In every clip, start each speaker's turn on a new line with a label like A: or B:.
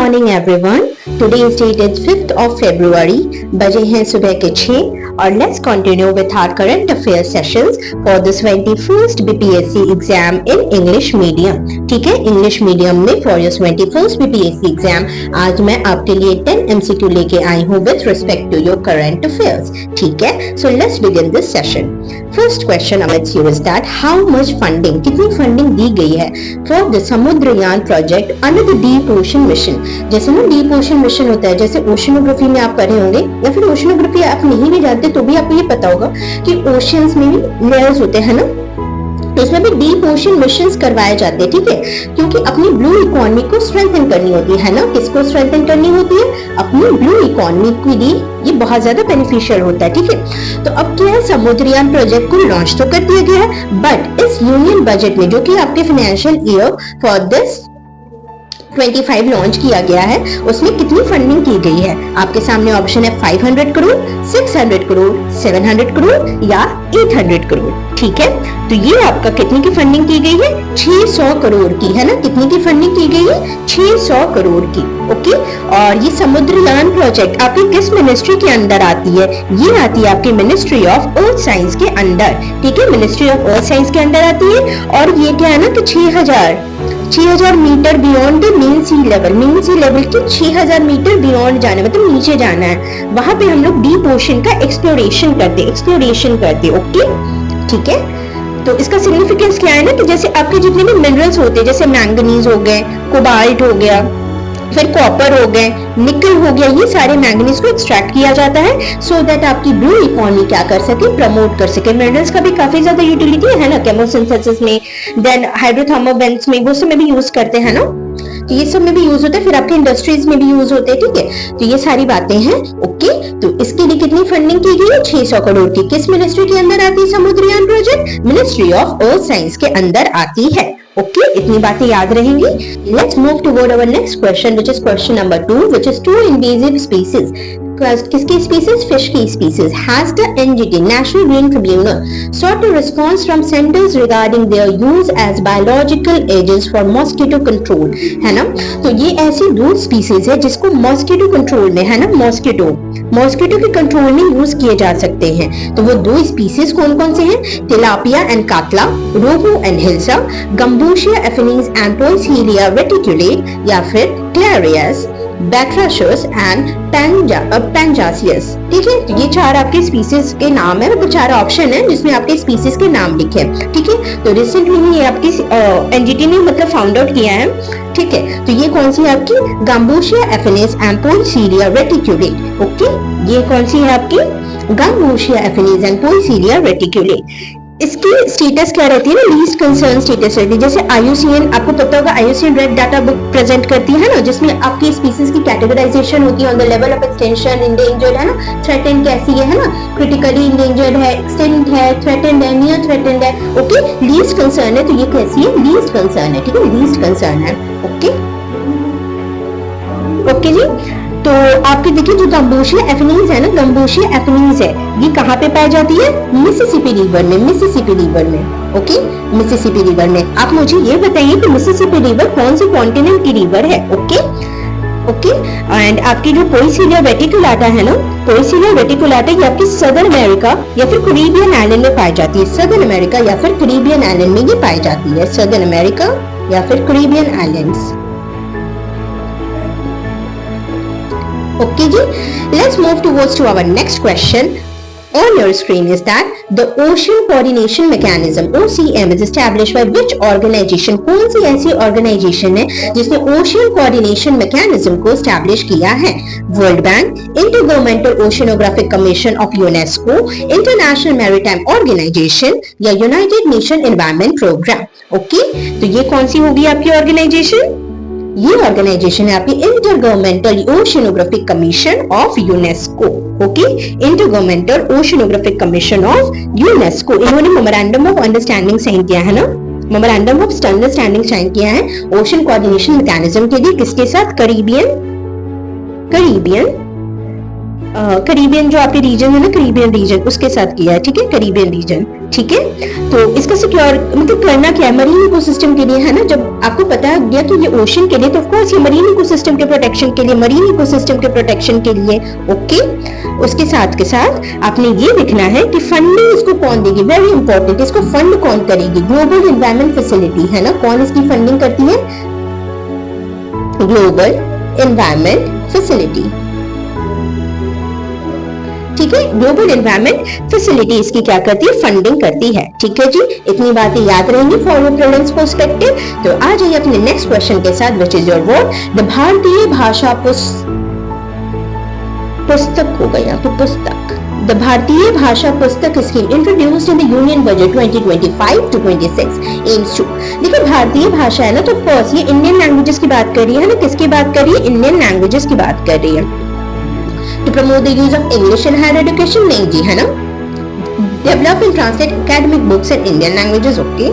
A: Morning everyone. Today's date is 5th of February। बजे हैं सुबह के 6 और let's continue with our current affair sessions for the 21st BPSC exam in English medium. ठीक है, English medium में for your 21st BPSC exam आज मैं आपके लिए 10 एमसीक्यू लेके आई हूँ with respect to your current affairs. ठीक है, so let's begin this session. First question अमित you is that how much funding, कितनी फंडिंग दी गई है for the Samudrayaan project under the deep ocean mission. जैसे ना डीप ओशन मिशन होता है, जैसे ओशनोग्राफी में आप पढ़े होंगे या फिर ओशनोग्राफी आप नहीं भी जानते तो भी आपको ये पता होगा कि ओशंस में भी लेयर्स होते हैं ना, तो इसमें भी डीप ओशन मिशंस करवाए जाते हैं। ठीक है, क्योंकि अपनी ब्लू इकोनॉमी को स्ट्रेंथन करनी होती है ना। किसको स्ट्रेंथन करनी होती है? अपनी ब्लू इकोनॉमी के लिए ये बहुत ज्यादा बेनिफिशियल होता है। ठीक है, तो अब क्या है, समुद्रयान प्रोजेक्ट को लॉन्च तो कर दिया गया है, बट इस यूनियन बजट में जो कि आपके financial year for this 25 launch किया गया है, उसमें कितनी फंडिंग की गई है? आपके सामने ऑप्शन है 500 करोड़, 600 करोड़, 700 करोड़ या 800 करोड़। ठीक है, तो ये आपका कितनी की फंडिंग की गई है? 600 करोड़ की, है ना। कितनी की फंडिंग की गई है? 600 करोड़ की। ओके, और ये समुद्रयान प्रोजेक्ट आपकी किस मिनिस्ट्री के अंदर आती है? ये आती है आपकी मिनिस्ट्री ऑफ अर्थ साइंस के अंदर। ठीक है, मिनिस्ट्री ऑफ अर्थ साइंस के अंदर आती है। और ये क्या है ना कि 6000 metre beyond the main sea level के 6000 मीटर बियॉन्ड जाना, मतलब नीचे जाना है, वहां पे हम लोग डीप ओशन का एक्सप्लोरेशन करते। ओके, ठीक है, तो इसका सिग्निफिकेंस क्या है ना कि जैसे आपके जितने भी मिनरल्स होते हैं, जैसे मैंगनीज हो गए, कोबाल्ट हो गया, फिर कॉपर हो गए, निकल हो गया, ये सारे मैंगनीज को एक्सट्रैक्ट किया जाता है सो दैट आपकी ब्लू इकोनॉमी क्या कर सके, प्रमोट कर सके। मिनरल्स का भी काफी ज्यादा यूटिलिटी है ना, केमोसिंथेसिस में, देन हाइड्रोथर्मोवेंट्स में, वो सब में भी यूज करते हैं ना, तो ये सब में भी यूज होता है, फिर आपके इंडस्ट्रीज में भी यूज होते हैं। ठीक है, तो ये सारी बातें हैं। ओके, तो इसके लिए कितनी फंडिंग की गई है? 600 करोड़ की। किस मिनिस्ट्री के अंदर आती है Samudrayaan project? Ministry of earth science के अंदर आती है। ओके, इतनी बातें याद रहेंगी। Let's move toward our next question which is question number 2 which is 2 invasive species. किसकी स्पीसीज? फिश की species. Has the NGT national green tribunal sought a response from centers regarding their use as biological agents for mosquito control, है ना। तो ये ऐसी दो species है जिसको मॉस्किटो कंट्रोल में, है ना, मॉस्किटो के कंट्रोल में यूज किए जा सकते हैं। तो वो दो स्पीसीज कौन कौन से हैं? Tilapia and catla, rohu and hilsa, gambusia affinis and poecilia reticulata या फिर क्लैरियस, बैट्राशस एंड पेंजासियस। ठीक है, तो ये चार आपके स्पीसीज के नाम है, मतलब 4 ऑप्शन है जिसमें आपके स्पीसीज के नाम लिखे हैं। ठीक है, तो रिसेंटली में ये आपकी एनजीटी ने मतलब फाउंड आउट किया है। ठीक है, तो ये कौन सी है आपकी? गंबूशिया affinis and poecilia reticulate. Okay, ये कौन सी है आपकी? गंबूशिया एफिनिस एंड पोइसीलिया रेटिकुलेट। इसकी स्टेटस क्या रहती है ना? लीस्ट कंसर्न स्टेटस रहती है। जैसे IUCN, आपको पता होगा IUCN red data book present करती है ना, जिसमें आपकी स्पीसीज की कैटेगराइजेशन होती है on the level of extension, endangered है ना, थ्रेटेंड कैसी है ना, क्रिटिकली इंडेंजर्ड है, एक्सटेंट है, थ्रेटेंड है, नियर थ्रेटेंड है। ओके, लीस्ट कंसर्न है, तो ये कैसी है? लीस्ट कंसर्न है। ठीक है, लीस्ट कंसर्न है। ओके जी, तो आपके देखिए जो गंबूशिया एफिनिस है ना, गंबूशिया एफिनिस है, ये कहाँ पे पाई जाती है? मिसिसिपी रिवर में। ओके, मिसिसिपी रिवर में। आप मुझे ये बताइए कि मिसिसिपी रिवर कौन से कॉन्टिनेंट की रिवर है? ओके, एंड आपकी जो पोइसीलिया रेटिकुलाटा है ना, पोइसीलिया रेटिकुलाटा ये आपकी सदर्न अमेरिका या फिर कैरिबियन आइलैंड में पाई जाती है। सदर्न अमेरिका या फिर कैरिबियन आइलैंड में ये पाई जाती है। सदर्न अमेरिका या फिर Caribbean islands. Okay ji, let's move towards to our next question on your screen is that the Ocean Coordination Mechanism OCM is established by which organization? कौन सी ऐसी ऑर्गेनाइजेशन है जिसने ओशियन कोऑर्डिनेशन मैकेनिज्म को establish किया है? World Bank, Intergovernmental Oceanographic Commission of UNESCO, International Maritime Organisation या United Nation Environment Programme. Okay, तो ये कौन सी होगी आपकी ऑर्गेनाइजेशन? ये ऑर्गेनाइजेशन है आपकी Intergovernmental Oceanographic Commission of UNESCO. Okay, Intergovernmental Oceanographic Commission of UNESCO. इन्होंने मेमोरेंडम ऑफ अंडरस्टैंडिंग साइन किया है ना, मेमोरेंडम ऑफ अंडरस्टैंडिंग साइन किया है ओशन कोऑर्डिनेशन मैकेनिज्म के लिए। किसके साथ? कैरिबियन करीबियन जो आपके रीजन है ना, करीबियन रीजन, उसके साथ किया है, ठीक है, करीबियन रीजन, ठीक है। तो इसका सिक्योर मतलब करना क्या है, मरीन इकोसिस्टम के लिए है ना, जब आपको पता है गया कि ये ओशन के लिए, तो ऑफ कोर्स ये मरीन इकोसिस्टम के प्रोटेक्शन के लिए, मरीन इकोसिस्टम के प्रोटेक्शन के लिए, ओके। उसके साथ के साथ आपने ये लिखना है कि फंडिंग इसको कौन देगी, वेरी इंपॉर्टेंट, इसको फंड कौन करेगी, ग्लोबल एनवायरमेंट फैसिलिटी है ना, कौन इसकी फंडिंग करती है, ग्लोबल एनवायरमेंट फैसिलिटी, ठीक है, ग्लोबल एनवायरमेंट फैसिलिटी इसकी क्या करती है, फंडिंग करती है, ठीक है जी। इतनी बातें याद रहेंगी फॉर योर प्रेजेंस पर्सपेक्टिव। तो आ जाइए अपने नेक्स्ट क्वेश्चन के साथ, which is your word, the Bharatiya Bhasha पुस्तक हो गया, तो पुस्तक, the Bharatiya Bhasha Pustak scheme introduced in the union budget 2025 to 26 aims to, देखिए भारतीय भाषा है ना, तो फर्स्ट ये इंडियन लैंग्वेजेस की बात कर रही है ना, किसकी बात कर रही है, इंडियन लैंग्वेजेस की बात कर रही है। To promote the use of English in higher education, नहीं जी, है ना, develop and translate academic books in Indian languages, okay,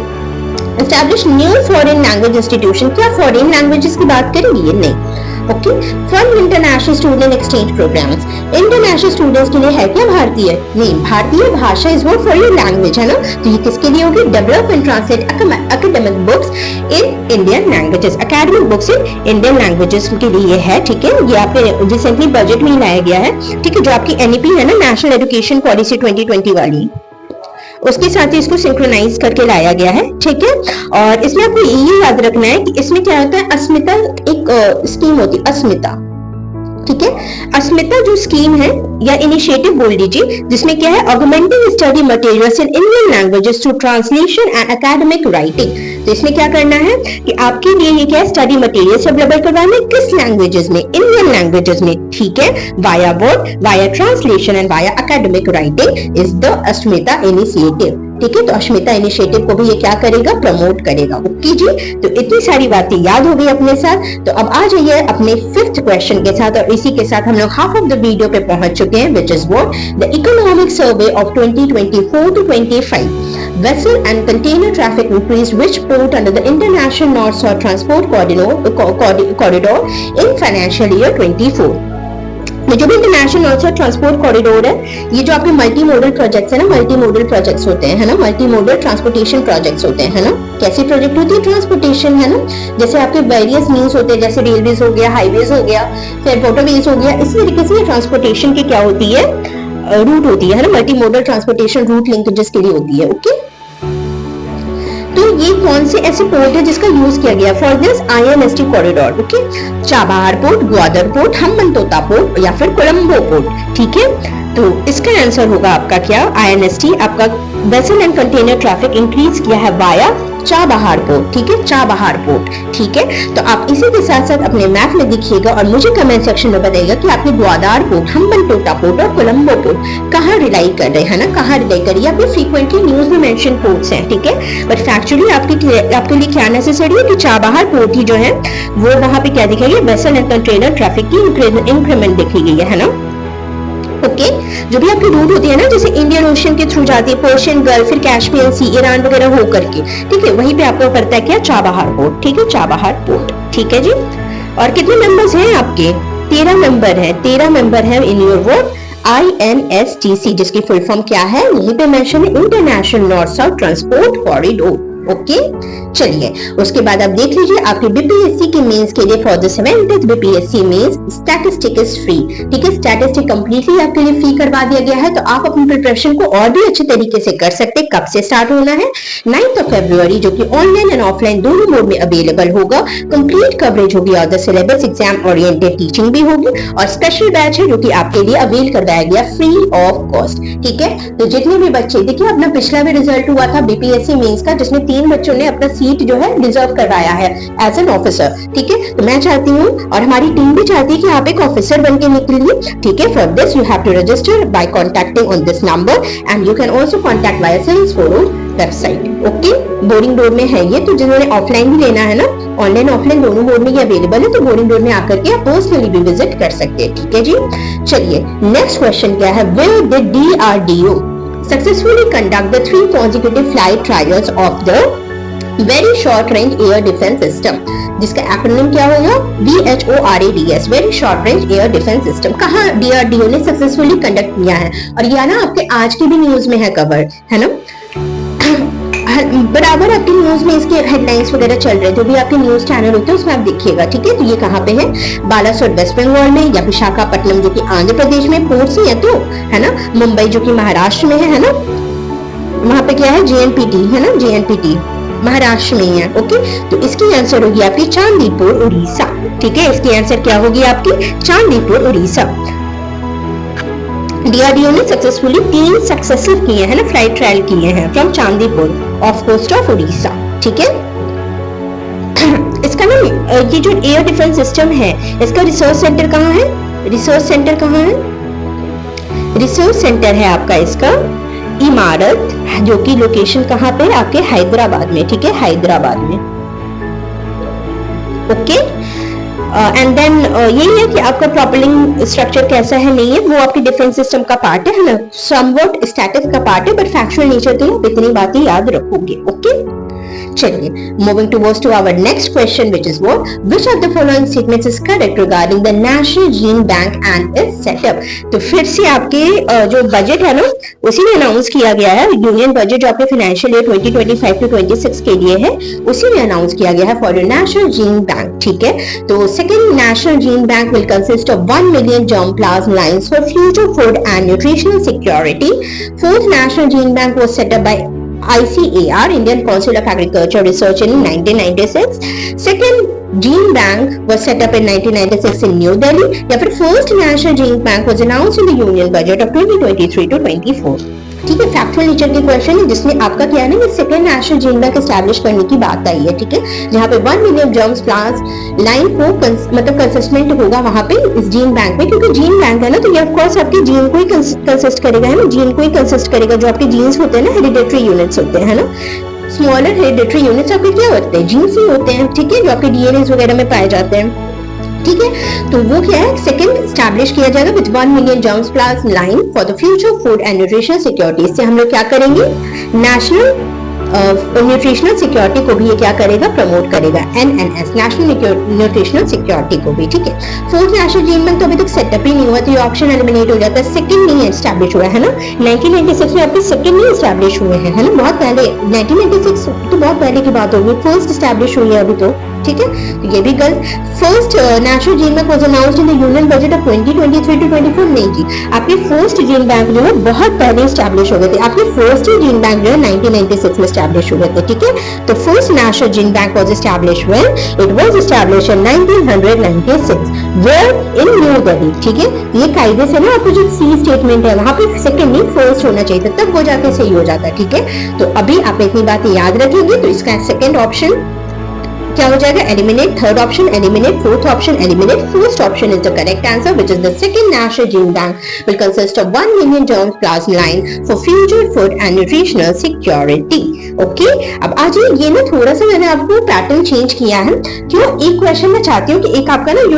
A: establish new foreign language institution, क्या foreign languages की बात करेंगी ये, नहीं, okay, fund international student exchange programmes, international students के लिए है क्या भारतीय, नहीं, Bharatiya Bhasha is word for your language, है ना, तो ये किसके लिए होगी, develop and translate academic books in Indian languages, academic books in Indian languages के लिए है, ठीक है, ये आपके रिसेंटली बजट में लाया गया है, ठीक है, जो आपकी एनईपी है ना, नेशनल एजुकेशन पॉलिसी 2020 वाली, उसके साथ ही इसको सिंक्रोनाइज करके लाया गया है, ठीक है। और इसमें आपको ये याद रखना है कि इसमें क्या होता है, अस्मिता एक स्कीम होती है, अस्मिता, ठीक है, अस्मिता जो स्कीम है या इनिशिएटिव बोल दीजिए, जिसमें क्या है, augmenting study materials in Indian languages through translation and academic writing, तो इसमें क्या करना है कि आपके लिए ये क्या है, स्टडी मटेरियल्स अवेलेबल करवाने, किस लैंग्वेजेस में, इंडियन लैंग्वेजेस में, ठीक है, via word, via translation and via academic writing is the Asmita initiative, ठीक है। तो अस्मिता इनिशिएटिव को भी ये क्या करेगा, प्रमोट करेगा, ओके जी। तो इतनी सारी बातें याद हो गई अपने साथ, तो अब आ जाइए अपने फिफ्थ क्वेश्चन के साथ, और इसी के साथ हम लोग हाफ ऑफ द वीडियो पे पहुंच चुके हैं, which is what, the economic survey of 2024 to 25, vessel and container traffic increased which port under the international north-south transport corridor in financial year 24। जो भी international north south transport corridor है, ये जो आपके मल्टी मोडल प्रोजेक्ट्स है ना, multi model projects होते हैं, है ना, मल्टी मोडल ट्रांसपोर्टेशन प्रोजेक्ट्स होते हैं, है ना, कैसी प्रोजेक्ट होती है, ट्रांसपोर्टेशन, है ना, जैसे आपके वेरियस मीन्स होते हैं, जैसे रेलवेज हो गया, हाईवेज हो गया, फिर मोटरवेज हो गया, इसी तरीके से ट्रांसपोर्टेशन की क्या होती है, रूट होती है ना, multi modal transportation route linkages के लिए होती है, ओके। तो ये कौन से ऐसे पोर्ट है जिसका यूज किया गया for this INST corridor, okay, Chabahar port, Gwadar port, Hambantota port या फिर कोलंबो पोर्ट, ठीक है। तो इसका आंसर होगा आपका क्या, INST, आपका vessel and container traffic increase किया है वाया चाबहार पोर्ट, ठीक है, चाबहार पोर्ट, ठीक है। तो आप इसी के साथ साथ अपने मैप में दिखिएगा और मुझे कमेंट सेक्शन में बताइएगा कि आपके ग्वादर पोर्ट, हम्बनतोता पोर्ट और कोलंबो पोर्ट कहाँ रिलाई कर रहे हैं ना, कहाँ रिलाई कर रही है, आपके फ्रीक्वेंटली न्यूज में मेंशन पोर्ट्स हैं, ठीक है, बट फैक्चुअली आपके लिए क्या नेसेसरी है कि चाबहार पोर्ट ही जो है वो वहां पे क्या दिखेगी, वेसल एंड कंटेनर ट्रैफिक की इंक्रीमेंट दिखी गई है ना, ओके। जो भी आपकी रूट होती है ना, जैसे इंडियन ओशन के थ्रू जाती है, पर्शियन गल्फ, फिर कैस्पियन सी, ईरान वगैरह हो करके, ठीक है, वहीं पे आपको पड़ता है क्या, चाबहार पोर्ट, ठीक है, चाबहार पोर्ट, ठीक है जी। और कितने मेंबर्स हैं आपके, 13 मेंबर है, 13 मेंबर है इन योर वर्ड INSTC, जिसकी फुल फॉर्म क्या है, यहीं पे मेंशन है, international north south transport corridor, okay. चलिए उसके बाद आप देख लीजिए आपके बीपीएससी के मेंस के लिए for the 7th BPSC mains statistic is free, ठीक है, स्टैटिस्टिक कंप्लीटली आपके लिए फ्री करवा दिया गया है, तो आप अपनी प्रिपरेशन को और भी अच्छे तरीके से कर सकते हैं। कब से स्टार्ट होना है, 9th फरवरी, जो कि ऑनलाइन एंड ऑफलाइन दोनों मोड में अवेलेबल होगा। कंप्लीट कवरेज होगी और the syllabus, exam oriented teaching भी होगी, और स्पेशल बैच है जो कि आपके लिए अवेल करवाया गया फ्री ऑफ कॉस्ट, ठीक है। तो जितने भी बच्चे, देखिए अपना पिछला भी रिजल्ट हुआ था बीपीएससी मेंस का, जिसमें 3 बच्चों ने अपना सीट जो है डिजर्व करवाया है एज एन ऑफिसर, ठीक है। तो मैं चाहती हूँ और हमारी टीम भी चाहती है कि आप एक ऑफिसर बन के निकलिए, ठीक है। For this you have to register by contacting on this number and you can also contact via Salesforce website, okay. Boring Road में है ये, तो जिन्होंने ऑफलाइन भी लेना है ना, ऑनलाइन ऑफलाइन दोनों मोड में ये अवेलेबल है, तो बोरिंग रोड में आकर के आप पर्सनली भी विजिट कर सकते हैं, ठीक है जी। चलिए नेक्स्ट क्वेश्चन क्या है, will the DRDO successfully conduct the 3 consecutive flight trials of the Very Short Range Air Defense System, जिसका एक्रोनिम क्या होगा, VHORADS, very short range air defence system. कहाँ DRDO ने सक्सेसफुली कंडक्ट किया है, और यह ना आपके आज की भी न्यूज में है कवर, है ना, बराबर आपकी न्यूज में इसके हेडलाइंस वगैरह चल रहे थे, भी आपके न्यूज चैनल होते हैं उसमें आप देखिएगा, ठीक है। तो ये कहाँ पे है, बालासोर वेस्ट बंगाल में, या विशाखापट्टनम जो कि आंध्र प्रदेश में पोर्ट ही है तो, है ना, मुंबई जो कि महाराष्ट्र में है ना, वहां पे क्या है, JNPT है ना, JNPT महाराष्ट्र में ही है। ओके, तो इसकी आंसर होगी आपकी चांदीपुर उड़ीसा, ठीक है। इसकी आंसर क्या होगी आपकी, चांदीपुर उड़ीसा। DRDO ने सक्सेसफुली 3 सक्सेसिव किए हैं ना, फ्लाइट ट्रायल किए हैं from Chandipur off coast of Orissa, ठीक है। इसका ना ये जो एयर डिफेंस सिस्टम है, इसका रिसर्च सेंटर कहाँ है, रिसर्च सेंटर कहाँ है, रिसर्च सेंटर है आपका इसका इमारत, जो कि लोकेशन कहाँ पे, आपके हैदराबाद में, ठीक है, हैदराबाद में। ओके, एंड देन यही है कि आपका प्रॉपलिंग स्ट्रक्चर कैसा है, नहीं है, वो आपके डिफेंस सिस्टम का पार्ट है ना, समवट स्टैटिक का पार्ट है, बट फैक्चुअल नेचर तो आप इतनी बातें याद रखोगे। ओके, चलिए, moving towards to our next question, which is what, which of the following statements is correct regarding the national gene bank and its setup. तो फिर से आपके जो बजट है ना, उसी में अनाउंस किया गया है, यूनियन बजट जो आपके फाइनेंशियल ईयर 2025 टू 26 के लिए है, उसी में अनाउंस किया गया है for your national gene bank, ठीक है। तो second national gene bank will consist of 1 million germ plasm lines for future food and nutritional security. Fourth national gene bank was set up by ICAR, Indian Council of Agriculture Research, in 1996. Second gene bank was set up in 1996 in New Delhi. या फिर first national gene bank was announced in the union budget of 2023 to 24. ठीक है, factual nature के question है, जिसमें आपका क्या है ना, ये second national gene bank establish करने की बात आई है, ठीक है, जहाँ पे 1 million germs plasm लाइन को मतलब कंसिस्टेंट होगा वहां पे इस जीन बैंक में, क्योंकि जीन बैंक है ना, तो ये ऑफ कोर्स आपके जीन को ही कंसिस्ट करेगा, है ना, जीन को ही कंसिस्ट करेगा, जो आपके जीन्स होते हैं ना, हेरिडेटरी यूनिट्स होते हैं, है ना, स्मॉलर हेरिडेटरी यूनिट्स आपके क्या होते हैं, जीन्स ही होते हैं, ठीक है, जो आपके DNA वगैरह में पाए जाते हैं, ठीक है। तो वो क्या है, सेकंड स्टैब्लिश किया जाएगा with 1 million germs plasm line for the future food and nutritional security. इससे हम लोग क्या करेंगे, नेशनल न्यूट्रिशनल सिक्योरिटी को भी ये क्या करेगा, प्रमोट करेगा, NNS नेशनल न्यूट्रिशनल सिक्योरिटी को भी, ठीक है। फोर्थ नेशनल जीन बैंक तो अभी तक सेटअप ही नहीं हुआ, तो ये ऑप्शन एलिमिनेट हो जाता है, सेकंड नहीं एस्टैब्लिश हुआ है ना, 1996 में आपके सेकंड नहीं एस्टैब्लिश हुए हैं, है ना, बहुत पहले, 1996 तो बहुत पहले की बात होगी, फर्स्ट एस्टैब्लिश हुई है अभी तो, ठीक है। तो ये भी गलत। First national gene bank was announced in the union budget of 2023 to 24, नहीं जी, आपके फर्स्ट जीन बैंक जो है बहुत पहले एस्टैब्लिश हो गए थे, आपके फर्स्ट ही जीन बैंक जो है 1996 में एस्टैब्लिश हुए थे, ठीक है। तो first national gene bank was established when it was established in 1996 where in New Delhi, ठीक है। ये कायदे से ना आपको जो सी स्टेटमेंट है वहां पे सेकंड नहीं फर्स्ट होना चाहिए था, तब वो जाके सही हो जाता, ठीक है। तो अभी आप इतनी बातें याद रखेंगे, तो इसका सेकंड ऑप्शन क्या हो जाएगा, eliminate, third option eliminate, fourth option eliminate, first option is the correct answer, which is the second national gene bank will consist of 1 million germs plasm line for future food and nutritional security. Okay, अब आज ये ना थोड़ा सा मैंने आपको pattern change किया है, क्यों, एक क्वेश्चन मैं चाहती हूँ कि एक आपका ना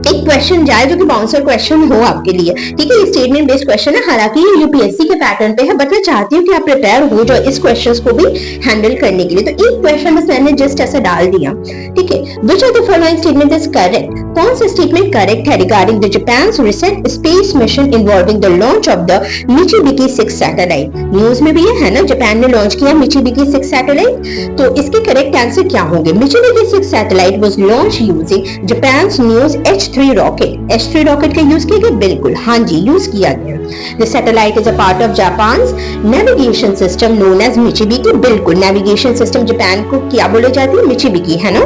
A: एक क्वेश्चन जाए जो कि बाउंसर क्वेश्चन हो आपके लिए, ठीक है। ये स्टेटमेंट बेस्ड क्वेश्चन है, हालांकि ये यूपीएससी के पैटर्न पे है, बट मैं चाहती हूँ कि आप प्रिपेयर हो जाओ इस क्वेश्चंस को भी हैंडल करने के लिए। तो एक क्वेश्चन बस मैंने जस्ट ऐसा डाल दिया, ठीक है। Which of the following statement is correct, कौन सा स्टेटमेंट करेक्ट है regarding the Japan's recent space mission involving the launch of the Michibiki 6 satellite. News में भी है ना, जापान ने लॉन्च किया मिचिबिकी 6 सैटेलाइट, तो इसके करेक्ट आंसर क्या होंगे। मिचिबिकी 6 satellite was launch using Japan's news H3 rocket, H3 rocket का यूज किया गया, बिल्कुल हाँ जी, यूज किया गया। The satellite is a part of Japan's navigation system known as Michibiki, बिल्कुल नेविगेशन सिस्टम जापान को क्या बोले जाती है, मिचिबिकी, है ना।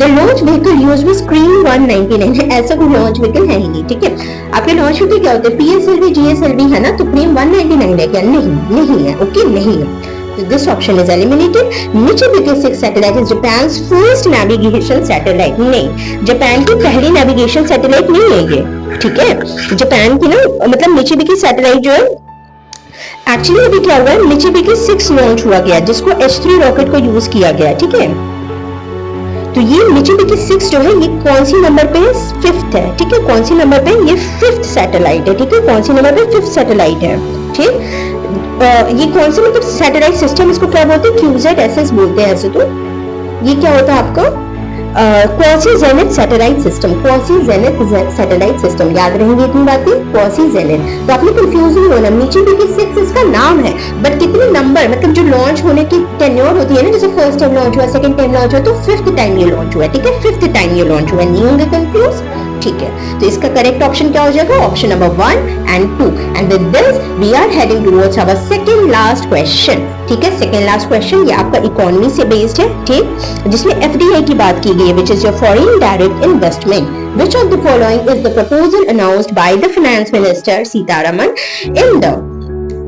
A: The launch vehicle used was Cream 199, ऐसा कोई लॉन्च व्हीकल है ही नहीं, ठीक है। आपके लॉन्च व्हीकल क्या होते हैं, PSLV GSLV, है ना, तो Cream 199 है क्या, नहीं है, ओके, नहीं है। So this option is eliminated. Michibiki 6 satellite is Japan's first navigation satellite. नहीं, जापान की पहली नेविगेशन सैटेलाइट नहीं है ये, ठीक है। जापान की ना मतलब मिचिबिकी सैटेलाइट जो है, एक्चुअली अभी क्या हुआ है, मिचिबिकी 6 लॉन्च हुआ गया जिसको H3 रॉकेट को यूज किया गया, ठीक है। तो ये मिचिबिकी 6 जो है, ये कौन सी नंबर पे है, 5th है, ठीक है। कौन सी नंबर पे, ये 5th सैटेलाइट है, ठीक है। कौन सी नंबर पे, 5th सैटेलाइट है, ठीक। ये कौन सा मतलब सैटेलाइट सिस्टम, इसको क्या बोलते हैं, QZSS बोलते हैं ऐसे। तो ये क्या होता है आपका quasi zenith satellite system, quasi zenith satellite system, याद रहेंगे इतनी बातें, क्वासी जेनिथ। तो आपने कंफ्यूज नहीं होना, नीचे देखिए 6 इसका नाम है, बट कितने नंबर, मतलब जो लॉन्च होने की टेन्योर होती है ना, जैसे फर्स्ट टाइम लॉन्च हुआ, सेकंड टाइम लॉन्च हुआ, तो 5th टाइम ये लॉन्च हुआ, ठीक है, 5th टाइम ये लॉन्च हुआ, नहीं होंगे कंफ्यूज, ठीक है। तो इसका करेक्ट ऑप्शन क्या हो जाएगा, option number 1 and 2। And with this we are heading towards our second last question, ठीक है। सेकंड लास्ट क्वेश्चन ये आपका इकोनॉमी से बेस्ड है, ठीक, जिसमें एफडीआई की बात की गई है, which is your foreign direct investment. Which of the following is the proposal announced by the finance minister Sitharaman in the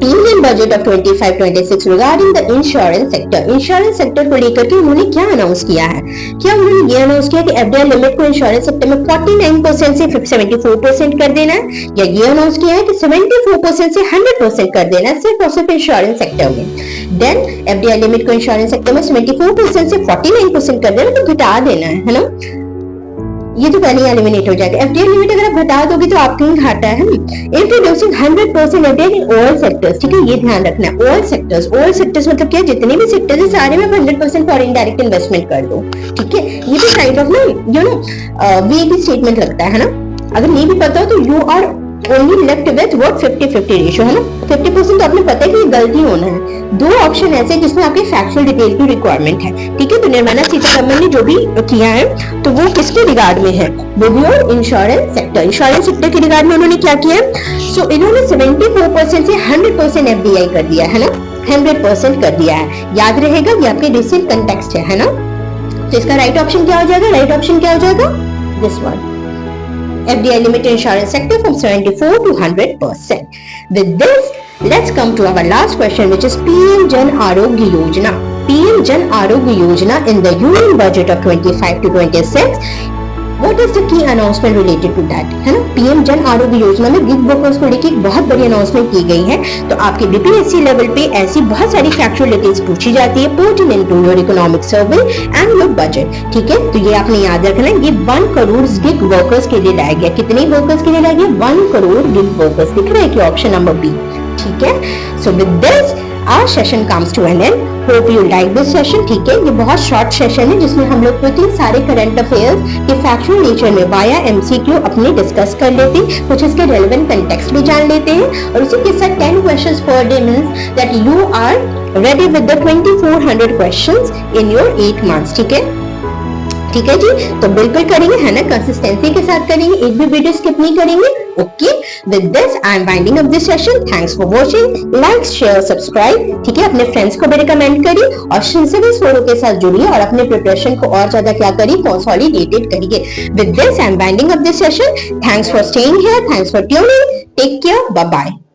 A: Union budget of 25-26 regarding the insurance sector? Insurance sector को लेकर के उन्होंने क्या अनाउंस किया है? क्या उन्होंने ये अनाउंस किया कि एफडीआई लिमिट को इंश्योरेंस सेक्टर में 49% से 74% कर देना है, या ये अनाउंस किया है कि 74% से 100% कर देना है सिर्फ और सिर्फ इंश्योरेंस सेक्टर में? देन एफडीआई लिमिट को इंश्योरेंस सेक्टर में 74% से 49% कर देना, तो घटा देना है ना, ये तो पहले एलिमिनेट हो जाएगा। एफडीआई लिमिट अगर आप घटा दोगे तो आपको ही घाटा है। Introducing 100% FDI in all sectors, ठीक है, ये ध्यान रखना है, ऑल सेक्टर्स। ऑल सेक्टर्स मतलब क्या, जितने भी सेक्टर्स है सारे में 100% फॉरेन डायरेक्ट इन्वेस्टमेंट कर दो, ठीक है। ये भी काइंड ऑफ ना यू नो वीएटी स्टेटमेंट लगता है ना। अगर नहीं भी पता हो तो you are only left with what 50-50 ratio, है ना। 50% तो आपने पता है कि ये गलती होना है। दो ऑप्शन ऐसे जिसमें आपके फैक्चुअल डिटेल की रिक्वायरमेंट है, ठीक है। तो निर्मला सीतारमण ने जो भी किया है तो वो किसके रिगार्ड में है, वो इंश्योरेंस सेक्टर, इंश्योरेंस सेक्टर के रिगार्ड में उन्होंने क्या किया। सो इन्होंने 74% से 100% एफडीआई कर दिया है ना, 100% कर दिया है, याद रहेगा, ये आपके रिसेंट कंटेक्स्ट है ना। तो इसका राइट ऑप्शन क्या हो जाएगा, राइट ऑप्शन क्या हो जाएगा, this one, FDI limit insurance sector from 74 to 100%. With this, let's come to our last question, which is PM Jan Arogya Yojana. PM Jan Arogya Yojana in the Union budget of 25 to 26. What is the key announcement related to that? है ना, PM Jan Arogya Yojana में gig workers को लेकर एक बहुत बड़ी announcement की गई है। तो आपके बीपीएससी लेवल पे ऐसी बहुत सारी फैक्चुअल डिटेल्स पूछी जाती है pertinent to your economic survey and your budget, ठीक है। तो ये आपने याद रखना है, ये 1 करोड़ गिग वर्कर्स के लिए लाया गया। कितने वर्कर्स के लिए लाया गया, 1 करोड़ गिग वर्कर्स, दिख रहा है कि ऑप्शन नंबर बी, ठीक है। So with this our session comes to an end. Hope you like this session, ठीक है। ये बहुत शॉर्ट सेशन है जिसमें हम लोग कुछ सारे करंट अफेयर्स के फैक्चुअल नेचर में वाया एमसीक्यू अपने डिस्कस कर लेते हैं, कुछ इसके रेलेवेंट कंटेक्स्ट भी जान लेते हैं, और उसी के साथ 10 questions per day means that you are ready with the 2400 questions in your 8 months, ठीक है, ठीक है जी। तो बिल्कुल करेंगे, है ना, कंसिस्टेंसी के साथ करेंगे, एक भी वीडियो स्किप नहीं करेंगे। Okay, with this I am winding up this session. Thanks for watching, like share subscribe, ठीक है। अपने फ्रेंड्स को भी रिकमेंड करिए और सिंसियरनेस फोरम के साथ जुड़िए और अपने प्रिपरेशन को और ज्यादा क्या करिए, कंसोलिडेटेड करिए। With this I am winding up this session. Thanks for staying here, thanks for tuning, take care, bye bye.